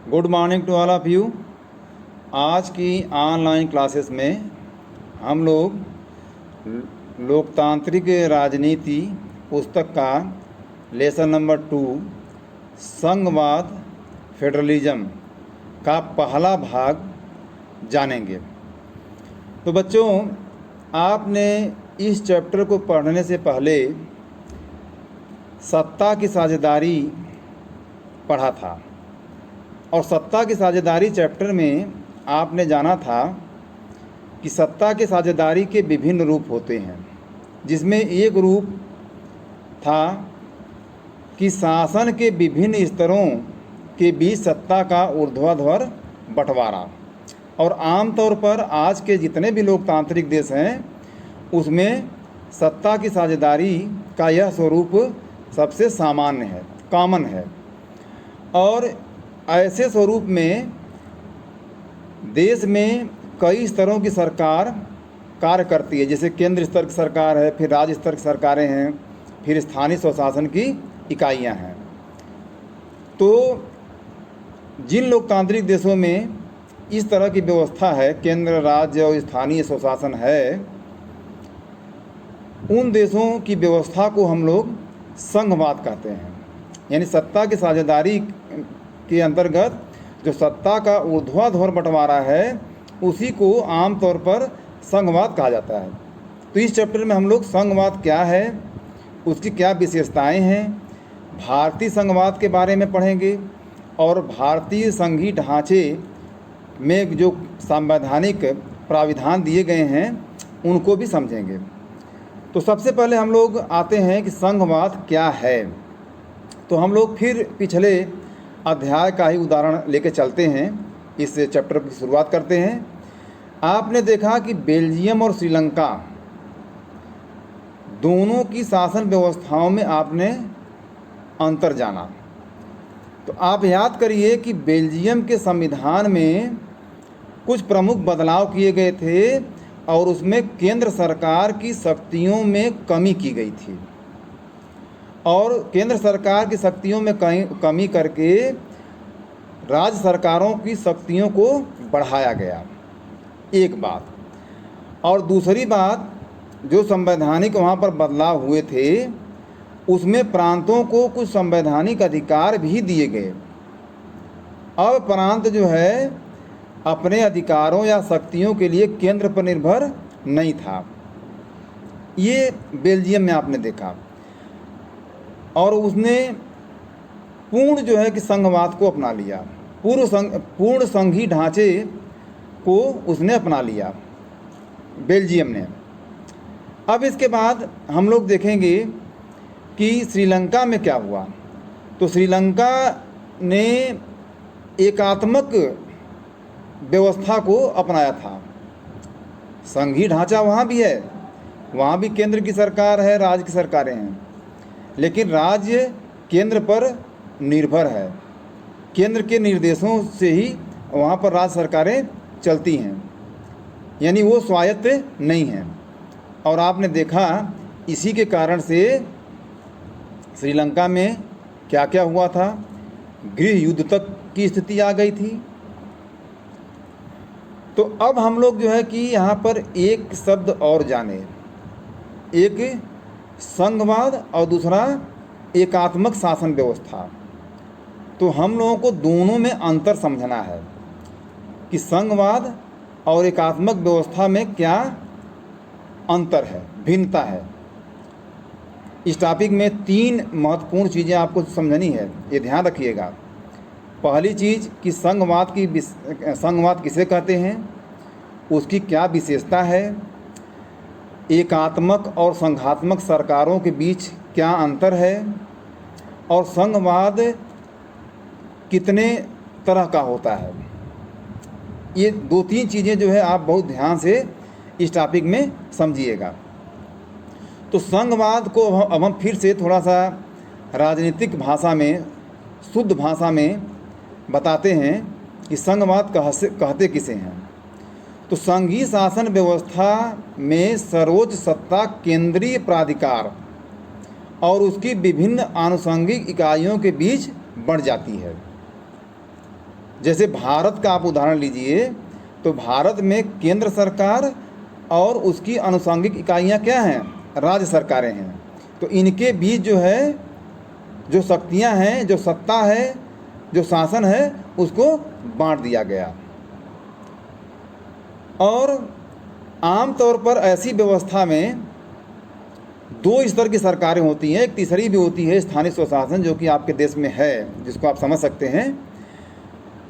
Good morning to all of you. आज की online classes में हम लोग लोकतांत्रिक राजनीति पुस्तक का लेसन नंबर 2 संघवाद फेडरलिज्म का पहला भाग जानेंगे। तो बच्चों, आपने इस चैप्टर को पढ़ने से पहले सत्ता की साझेदारी पढ़ा था और सत्ता की साझेदारी चैप्टर में आपने जाना था कि सत्ता की साझेदारी के विभिन्न रूप होते हैं, जिसमें एक रूप था कि शासन के विभिन्न स्तरों के बीच सत्ता का ऊर्ध्वाधर बंटवारा। और आमतौर पर आज के जितने भी लोकतांत्रिक देश हैं उसमें सत्ता की साझेदारी का यह स्वरूप सबसे सामान्य है, कॉमन है। और ऐसे स्वरूप में देश में कई स्तरों की सरकार कार्य करती है, जैसे केंद्र स्तर की सरकार है, फिर राज्य स्तर की सरकारें हैं, फिर स्थानीय स्वशासन की इकाइयां हैं। तो जिन लोकतांत्रिक देशों में इस तरह की व्यवस्था है, केंद्र, राज्य और स्थानीय स्वशासन है, उन देशों की व्यवस्था को हम लोग संघवाद कहते हैं। यानी सत्ता की साझेदारी के अंतर्गत जो सत्ता का ऊर्ध्वाधर बंटवारा है उसी को आमतौर पर संघवाद कहा जाता है। तो इस चैप्टर में हम लोग संघवाद क्या है, उसकी क्या विशेषताएं हैं, भारतीय संघवाद के बारे में पढ़ेंगे और भारतीय संघीय ढांचे में जो संवैधानिक प्राविधान दिए गए हैं उनको भी समझेंगे। तो सबसे पहले हम लोग आते हैं कि संघवाद क्या है। तो हम लोग फिर पिछले अध्याय का ही उदाहरण लेके चलते हैं, इस चैप्टर की शुरुआत करते हैं। आपने देखा कि बेल्जियम और श्रीलंका दोनों की शासन व्यवस्थाओं में आपने अंतर जाना। तो आप याद करिए कि बेल्जियम के संविधान में कुछ प्रमुख बदलाव किए गए थे और उसमें केंद्र सरकार की शक्तियों में कमी की गई थी और केंद्र सरकार की शक्तियों में कमी करके राज्य सरकारों की शक्तियों को बढ़ाया गया, एक बात। और दूसरी बात, जो संवैधानिक वहाँ पर बदलाव हुए थे उसमें प्रांतों को कुछ संवैधानिक अधिकार भी दिए गए। अब प्रांत जो है अपने अधिकारों या शक्तियों के लिए केंद्र पर निर्भर नहीं था। ये बेल्जियम में आपने देखा और उसने पूर्ण जो है कि संघवाद को अपना लिया, पूर्ण संघीय ढांचे को उसने अपना लिया बेल्जियम ने। अब इसके बाद हम लोग देखेंगे कि श्रीलंका में क्या हुआ। तो श्रीलंका ने एकात्मक व्यवस्था को अपनाया था। संघीय ढांचा वहाँ भी है, वहाँ भी केंद्र की सरकार है, राज्य की सरकारें हैं, लेकिन राज्य केंद्र पर निर्भर है, केंद्र के निर्देशों से ही वहाँ पर राज्य सरकारें चलती हैं, यानी वो स्वायत्त नहीं हैं। और आपने देखा इसी के कारण से श्रीलंका में क्या क्या हुआ था, गृह युद्ध तक की स्थिति आ गई थी। तो अब हम लोग जो है कि यहाँ पर एक शब्द और जाने, एक संघवाद और दूसरा एकात्मक शासन व्यवस्था। तो हम लोगों को दोनों में अंतर समझना है कि संघवाद और एकात्मक व्यवस्था में क्या अंतर है, भिन्नता है। इस टॉपिक में 3 महत्वपूर्ण चीज़ें आपको समझनी है, ये ध्यान रखिएगा। पहली चीज़ कि संघवाद किसे कहते हैं, उसकी क्या विशेषता है, एकात्मक और संघात्मक सरकारों के बीच क्या अंतर है, और संघवाद कितने तरह का होता है। ये 2-3 चीज़ें जो है आप बहुत ध्यान से इस टॉपिक में समझिएगा। तो संघवाद को अब हम फिर से थोड़ा सा राजनीतिक भाषा में, शुद्ध भाषा में बताते हैं कि संघवाद कहते किसे हैं। तो संघीय शासन व्यवस्था में सर्वोच्च सत्ता केंद्रीय प्राधिकार और उसकी विभिन्न आनुषंगिक इकाइयों के बीच बढ़ जाती है। जैसे भारत का आप उदाहरण लीजिए, तो भारत में केंद्र सरकार और उसकी अनुषंगिक इकाइयाँ क्या हैं? राज्य सरकारें हैं। तो इनके बीच जो है, जो शक्तियाँ हैं, जो सत्ता है, जो शासन है, उसको बांट दिया गया। और आम तौर पर ऐसी व्यवस्था में दो स्तर की सरकारें होती हैं, एक तीसरी भी होती है स्थानीय स्वशासन, जो कि आपके देश में है, जिसको आप समझ सकते हैं।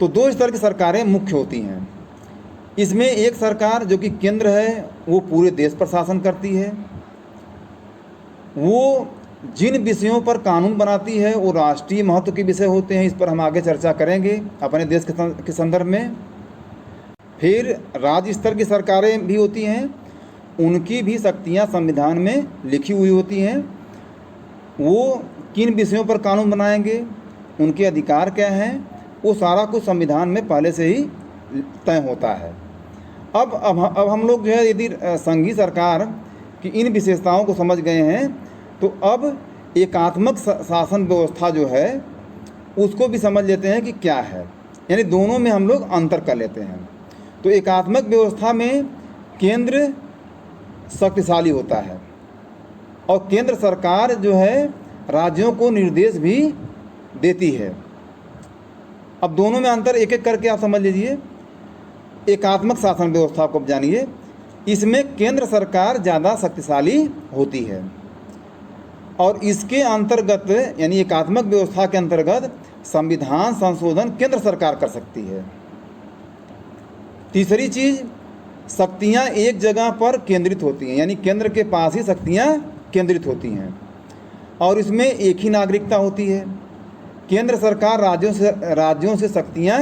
तो दो स्तर की सरकारें मुख्य होती हैं। इसमें एक सरकार जो कि केंद्र है, वो पूरे देश पर शासन करती है। वो जिन विषयों पर कानून बनाती है वो राष्ट्रीय महत्व के विषय होते हैं। इस पर हम आगे चर्चा करेंगे अपने देश के संदर्भ में। फिर राज्य स्तर की सरकारें भी होती हैं, उनकी भी शक्तियां संविधान में लिखी हुई होती हैं। वो किन विषयों पर कानून बनाएंगे, उनके अधिकार क्या हैं, वो सारा कुछ संविधान में पहले से ही तय होता है। अब हम लोग जो है, यदि संघीय सरकार की इन विशेषताओं को समझ गए हैं, तो अब एकात्मक शासन व्यवस्था जो है उसको भी समझ लेते हैं कि क्या है। यानी दोनों में हम लोग अंतर कर लेते हैं। तो एकात्मक व्यवस्था में केंद्र शक्तिशाली होता है और केंद्र सरकार जो है राज्यों को निर्देश भी देती है। अब दोनों में अंतर एक एक करके आप समझ लीजिए। एकात्मक शासन व्यवस्था को जानिए। इसमें केंद्र सरकार ज़्यादा शक्तिशाली होती है और इसके अंतर्गत, यानी एकात्मक व्यवस्था के अंतर्गत संविधान संशोधन केंद्र सरकार कर सकती है। तीसरी चीज़, शक्तियाँ एक जगह पर केंद्रित होती हैं, यानी केंद्र के पास ही शक्तियाँ केंद्रित होती हैं और इसमें एक ही नागरिकता होती है। केंद्र सरकार राज्यों से शक्तियाँ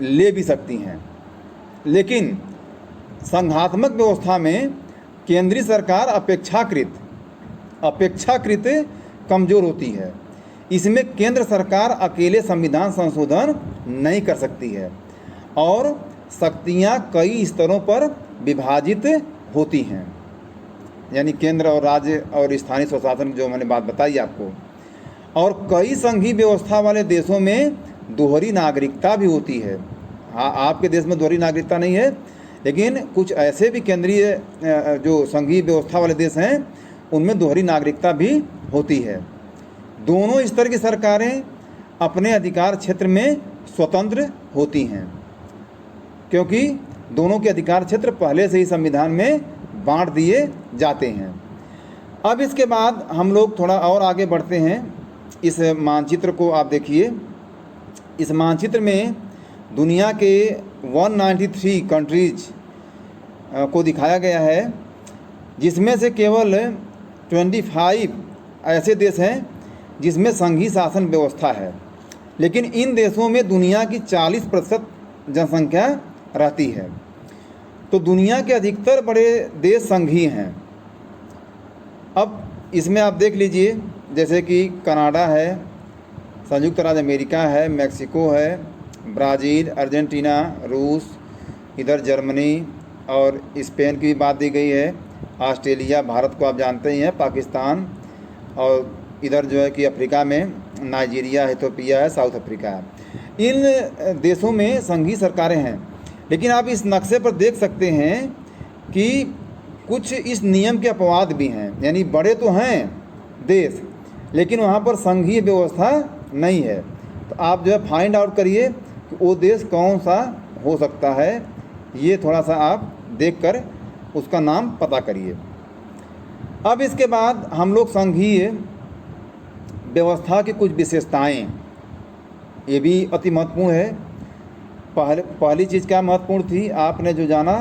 ले भी सकती हैं, लेकिन संघात्मक व्यवस्था में केंद्रीय सरकार अपेक्षाकृत कमज़ोर होती है। इसमें केंद्र सरकार अकेले संविधान संशोधन नहीं कर सकती है और शक्तियाँ कई स्तरों पर विभाजित होती हैं, यानी केंद्र और राज्य और स्थानीय स्वशासन, जो मैंने बात बताई आपको। और कई संघीय व्यवस्था वाले देशों में दोहरी नागरिकता भी होती है। हाँ, आपके देश में दोहरी नागरिकता नहीं है, लेकिन कुछ ऐसे भी केंद्रीय जो संघीय व्यवस्था वाले देश हैं उनमें दोहरी नागरिकता भी होती है। दोनों स्तर की सरकारें अपने अधिकार क्षेत्र में स्वतंत्र होती हैं, क्योंकि दोनों के अधिकार क्षेत्र पहले से ही संविधान में बांट दिए जाते हैं। अब इसके बाद हम लोग थोड़ा और आगे बढ़ते हैं। इस मानचित्र को आप देखिए। इस मानचित्र में दुनिया के 193 कंट्रीज को दिखाया गया है, जिसमें से केवल 25 ऐसे देश हैं जिसमें संघीय शासन व्यवस्था है। लेकिन इन देशों में दुनिया की 40% जनसंख्या रहती है। तो दुनिया के अधिकतर बड़े देश संघीय हैं। अब इसमें आप देख लीजिए, जैसे कि कनाडा है, संयुक्त राज्य अमेरिका है, मैक्सिको है, ब्राज़ील, अर्जेंटीना, रूस, इधर जर्मनी और स्पेन की भी बात दी गई है, ऑस्ट्रेलिया, भारत को आप जानते ही हैं, पाकिस्तान, और इधर जो है कि अफ्रीका में नाइजीरिया, इथियोपिया है, साउथ अफ्रीका है। इन देशों में संघीय सरकारें हैं। लेकिन आप इस नक्शे पर देख सकते हैं कि कुछ इस नियम के अपवाद भी हैं, यानी बड़े तो हैं देश, लेकिन वहाँ पर संघीय व्यवस्था नहीं है। तो आप जो है फाइंड आउट करिए कि वो देश कौन सा हो सकता है, ये थोड़ा सा आप देखकर उसका नाम पता करिए। अब इसके बाद हम लोग संघीय व्यवस्था की कुछ विशेषताएं, ये भी अति महत्वपूर्ण है। पहली चीज़ क्या महत्वपूर्ण थी, आपने जो जाना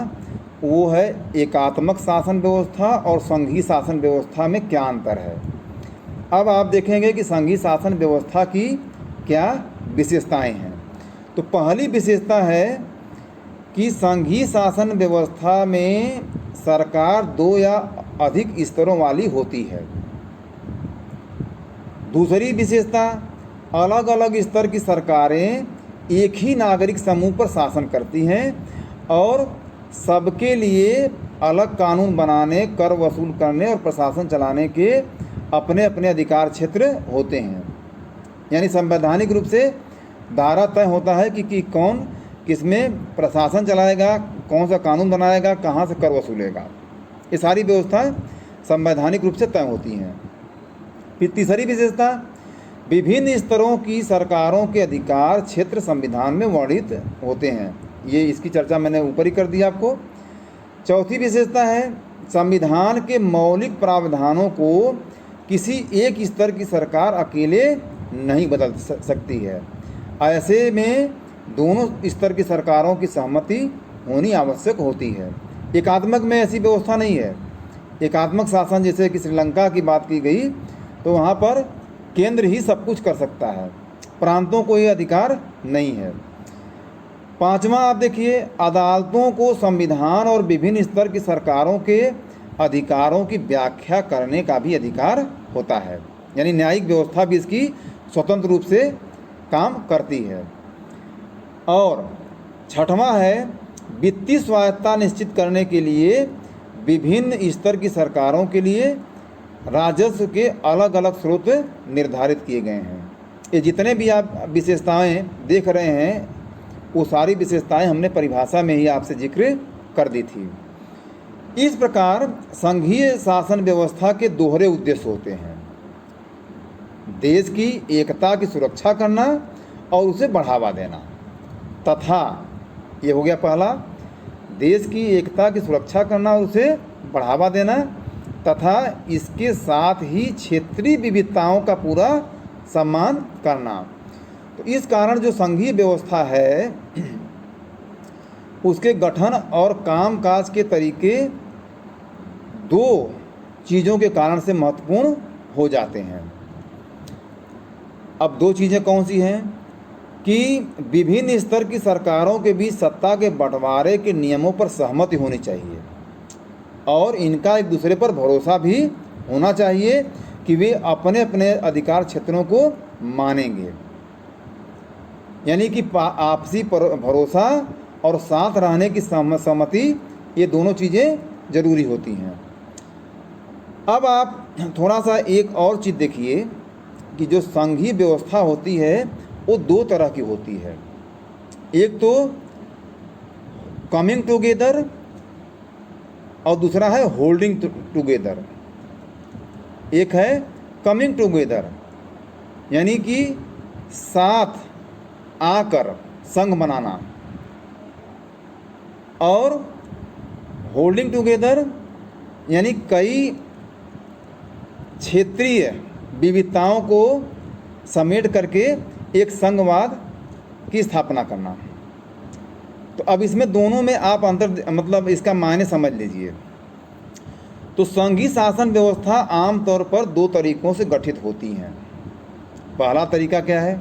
वो है एकात्मक शासन व्यवस्था और संघीय शासन व्यवस्था में क्या अंतर है। अब आप देखेंगे कि संघीय शासन व्यवस्था की क्या विशेषताएं हैं। तो पहली विशेषता है कि संघीय शासन व्यवस्था में सरकार 2 या अधिक स्तरों वाली होती है। दूसरी विशेषता, अलग अलग स्तर की सरकारें एक ही नागरिक समूह पर शासन करती हैं और सबके लिए अलग कानून बनाने, कर वसूल करने और प्रशासन चलाने के अपने अपने अधिकार क्षेत्र होते हैं। यानी संवैधानिक रूप से दायरा तय होता है कि कौन किसमें प्रशासन चलाएगा, कौन सा कानून बनाएगा, कहाँ से कर वसूलेगा। ये सारी व्यवस्थाएं संवैधानिक रूप से तय होती हैं। फिर तीसरी विशेषता, विभिन्न स्तरों की सरकारों के अधिकार क्षेत्र संविधान में वर्णित होते हैं। ये इसकी चर्चा मैंने ऊपर ही कर दी आपको। चौथी विशेषता है, संविधान के मौलिक प्रावधानों को किसी एक स्तर की सरकार अकेले नहीं बदल सकती है। ऐसे में दोनों स्तर की सरकारों की सहमति होनी आवश्यक होती है। एकात्मक में ऐसी व्यवस्था नहीं है। एकात्मक शासन जैसे कि श्रीलंका की बात की गई तो वहाँ पर केंद्र ही सब कुछ कर सकता है, प्रांतों को ये अधिकार नहीं है। पांचवा आप देखिए, अदालतों को संविधान और विभिन्न स्तर की सरकारों के अधिकारों की व्याख्या करने का भी अधिकार होता है, यानी न्यायिक व्यवस्था भी इसकी स्वतंत्र रूप से काम करती है। और छठवां है, वित्तीय स्वायत्तता निश्चित करने के लिए विभिन्न स्तर की सरकारों के लिए राजस्व के अलग अलग स्रोत निर्धारित किए गए हैं। ये जितने भी आप विशेषताएं देख रहे हैं वो सारी विशेषताएं हमने परिभाषा में ही आपसे जिक्र कर दी थी। इस प्रकार संघीय शासन व्यवस्था के दोहरे उद्देश्य होते हैं, देश की एकता की सुरक्षा करना और उसे बढ़ावा देना, तथा ये हो गया पहला, देश की एकता की सुरक्षा करना और उसे बढ़ावा देना, तथा इसके साथ ही क्षेत्रीय विविधताओं का पूरा सम्मान करना। तो इस कारण जो संघीय व्यवस्था है उसके गठन और कामकाज के तरीके दो चीज़ों के कारण से महत्वपूर्ण हो जाते हैं। अब दो चीज़ें कौन सी हैं कि विभिन्न स्तर की सरकारों के बीच सत्ता के बंटवारे के नियमों पर सहमति होनी चाहिए और इनका एक दूसरे पर भरोसा भी होना चाहिए कि वे अपने अपने अधिकार क्षेत्रों को मानेंगे, यानी कि आपसी भरोसा और साथ रहने की सहमति, ये दोनों चीज़ें ज़रूरी होती हैं। अब आप थोड़ा सा एक और चीज़ देखिए कि जो संघीय व्यवस्था होती है वो दो तरह की होती है। एक तो कमिंग टुगेदर और दूसरा है होल्डिंग टुगेदर। एक है कमिंग टुगेदर यानी कि साथ आकर संघ बनाना, और होल्डिंग टुगेदर यानी कई क्षेत्रीय विविधताओं को समेट करके एक संघवाद की स्थापना करना। तो अब इसमें दोनों में आप अंतर मतलब इसका मायने समझ लीजिए। तो संघीय शासन व्यवस्था आमतौर पर दो तरीकों से गठित होती हैं। पहला तरीका क्या है,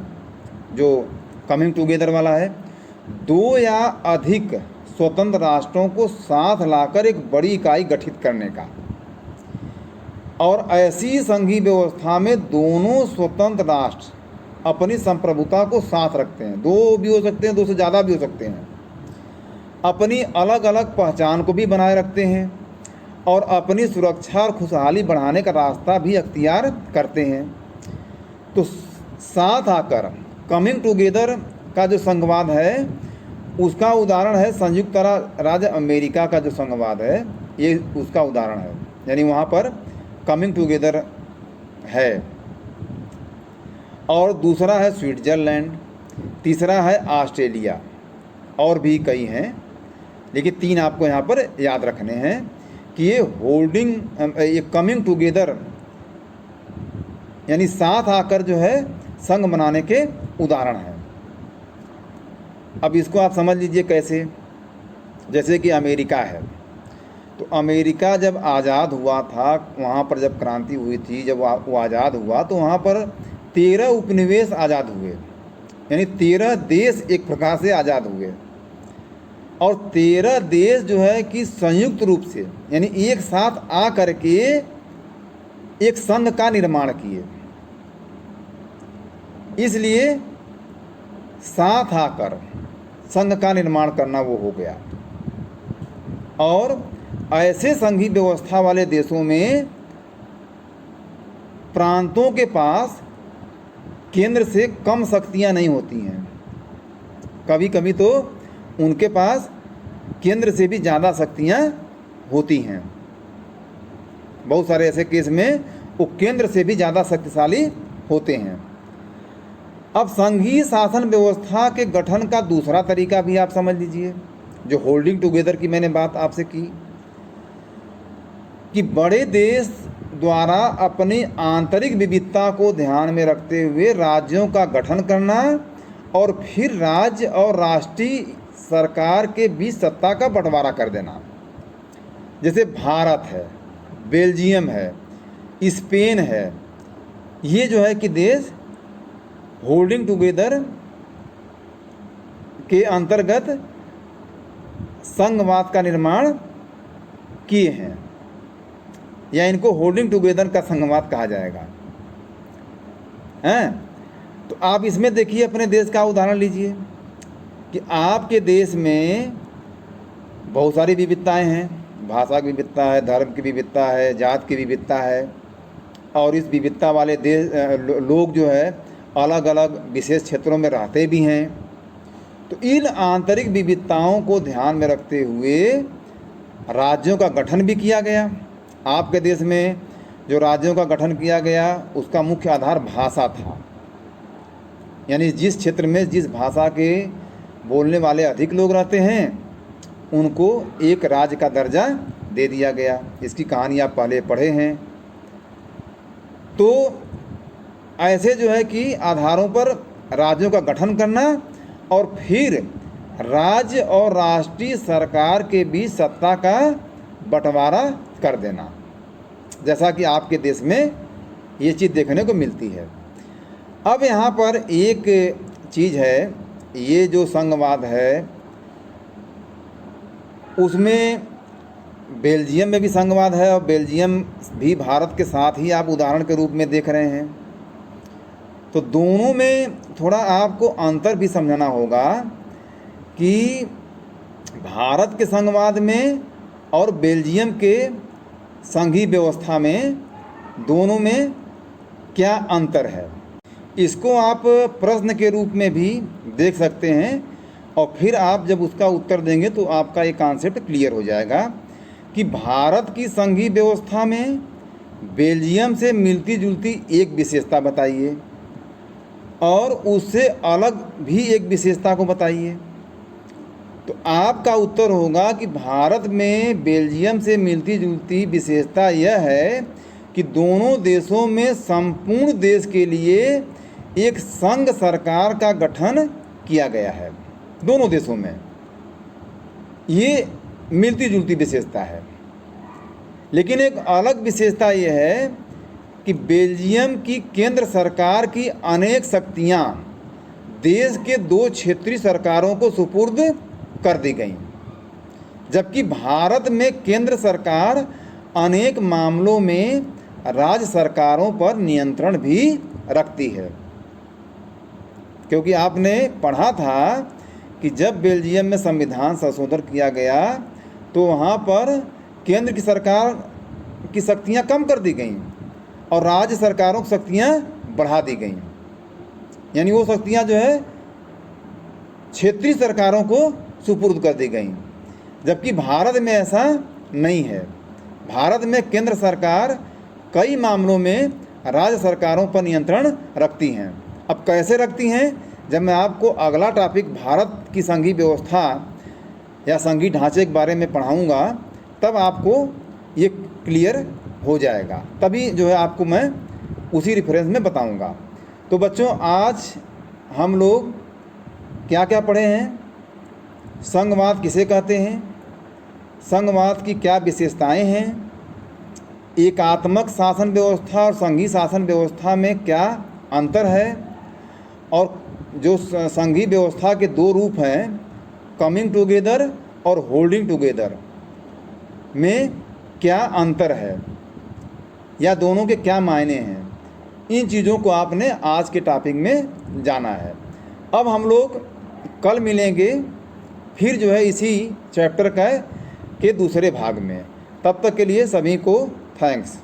जो कमिंग टुगेदर वाला है, दो या अधिक स्वतंत्र राष्ट्रों को साथ लाकर एक बड़ी इकाई गठित करने का। और ऐसी संघीय व्यवस्था में दोनों स्वतंत्र राष्ट्र अपनी संप्रभुता को साथ रखते हैं, दो भी हो सकते हैं, दो से ज़्यादा भी हो सकते हैं, अपनी अलग अलग पहचान को भी बनाए रखते हैं और अपनी सुरक्षा और खुशहाली बढ़ाने का रास्ता भी अख्तियार करते हैं। तो साथ आकर कमिंग टुगेदर का जो संघवाद है उसका उदाहरण है संयुक्त राज्य अमेरिका का जो संघवाद है, ये उसका उदाहरण है, यानी वहाँ पर कमिंग टुगेदर है। और दूसरा है स्विट्ज़रलैंड, तीसरा है ऑस्ट्रेलिया, और भी कई हैं, लेकिन तीन आपको यहाँ पर याद रखने हैं कि ये कमिंग टुगेदर यानी साथ आकर जो है संघ बनाने के उदाहरण हैं। अब इसको आप समझ लीजिए कैसे। जैसे कि अमेरिका है, तो अमेरिका जब आज़ाद हुआ था, वहाँ पर जब क्रांति हुई थी, जब वो आज़ाद हुआ तो वहाँ पर 13 उपनिवेश आज़ाद हुए, यानी 13 देश एक प्रकार से आज़ाद हुए। और 13 देश जो है कि संयुक्त रूप से यानी एक साथ आ करके एक संघ का निर्माण किए। इसलिए साथ आकर संघ का निर्माण करना वो हो गया। और ऐसे संघीय व्यवस्था वाले देशों में प्रांतों के पास केंद्र से कम शक्तियां नहीं होती हैं, कभी कभी तो उनके पास केंद्र से भी ज़्यादा शक्तियाँ होती हैं। बहुत सारे ऐसे केस में वो केंद्र से भी ज़्यादा शक्तिशाली होते हैं। अब संघीय शासन व्यवस्था के गठन का दूसरा तरीका भी आप समझ लीजिए, जो होल्डिंग टुगेदर की मैंने बात आपसे की, कि बड़े देश द्वारा अपनी आंतरिक विविधता को ध्यान में रखते हुए राज्यों का गठन करना और फिर राज्य और राष्ट्रीय सरकार के बीच सत्ता का बंटवारा कर देना। जैसे भारत है, बेल्जियम है, स्पेन है, ये जो है कि देश होल्डिंग टुगेदर के अंतर्गत संघवाद का निर्माण किए हैं, या इनको होल्डिंग टुगेदर का संघवाद कहा जाएगा हैं। तो आप इसमें देखिए, अपने देश का उदाहरण लीजिए कि आपके देश में बहुत सारी विविधताएं हैं, भाषा की विविधता है, धर्म की विविधता है, जात की विविधता है, और इस विविधता वाले देश लोग जो है अलग अलग विशेष क्षेत्रों में रहते भी हैं। तो इन आंतरिक विविधताओं को ध्यान में रखते हुए राज्यों का गठन भी किया गया। आपके देश में जो राज्यों का गठन किया गया उसका मुख्य आधार भाषा था, यानी जिस क्षेत्र में जिस भाषा के बोलने वाले अधिक लोग रहते हैं उनको एक राज्य का दर्जा दे दिया गया। इसकी कहानी आप पहले पढ़े हैं। तो ऐसे जो है कि आधारों पर राज्यों का गठन करना और फिर राज्य और राष्ट्रीय सरकार के बीच सत्ता का बंटवारा कर देना, जैसा कि आपके देश में ये चीज़ देखने को मिलती है। अब यहाँ पर एक चीज़ है, ये जो संघवाद है उसमें बेल्जियम में भी संघवाद है, और बेल्जियम भी भारत के साथ ही आप उदाहरण के रूप में देख रहे हैं। तो दोनों में थोड़ा आपको अंतर भी समझना होगा कि भारत के संघवाद में और बेल्जियम के संघीय व्यवस्था में दोनों में क्या अंतर है। इसको आप प्रश्न के रूप में भी देख सकते हैं, और फिर आप जब उसका उत्तर देंगे तो आपका ये कॉन्सेप्ट क्लियर हो जाएगा कि भारत की संघीय व्यवस्था में बेल्जियम से मिलती जुलती एक विशेषता बताइए और उससे अलग भी एक विशेषता को बताइए। तो आपका उत्तर होगा कि भारत में बेल्जियम से मिलती जुलती विशेषता यह है कि दोनों देशों में संपूर्ण देश के लिए एक संघ सरकार का गठन किया गया है। दोनों देशों में ये मिलती जुलती विशेषता है। लेकिन एक अलग विशेषता यह है कि बेल्जियम की केंद्र सरकार की अनेक शक्तियां देश के दो क्षेत्रीय सरकारों को सुपुर्द कर दी गई, जबकि भारत में केंद्र सरकार अनेक मामलों में राज्य सरकारों पर नियंत्रण भी रखती है। क्योंकि आपने पढ़ा था कि जब बेल्जियम में संविधान संशोधन किया गया तो वहाँ पर केंद्र की सरकार की शक्तियाँ कम कर दी गईं और राज्य सरकारों की शक्तियाँ बढ़ा दी गईं, यानी वो शक्तियाँ जो है क्षेत्रीय सरकारों को सुपुर्द कर दी गईं। जबकि भारत में ऐसा नहीं है। भारत में केंद्र सरकार कई मामलों में राज्य सरकारों पर नियंत्रण रखती हैं। अब कैसे रखती हैं, जब मैं आपको अगला टॉपिक भारत की संघीय व्यवस्था या संघीय ढांचे के बारे में पढ़ाऊँगा तब आपको ये क्लियर हो जाएगा, तभी जो है आपको मैं उसी रेफरेंस में बताऊँगा। तो बच्चों, आज हम लोग क्या क्या पढ़े हैं, संघवाद किसे कहते हैं, संघवाद की क्या विशेषताएं हैं, एकात्मक शासन व्यवस्था और संघीय शासन व्यवस्था में क्या अंतर है, और जो संघीय व्यवस्था के दो रूप हैं कमिंग टुगेदर और होल्डिंग टुगेदर में क्या अंतर है या दोनों के क्या मायने हैं, इन चीज़ों को आपने आज के टॉपिक में जाना है। अब हम लोग कल मिलेंगे फिर जो है इसी चैप्टर के दूसरे भाग में। तब तक के लिए सभी को थैंक्स।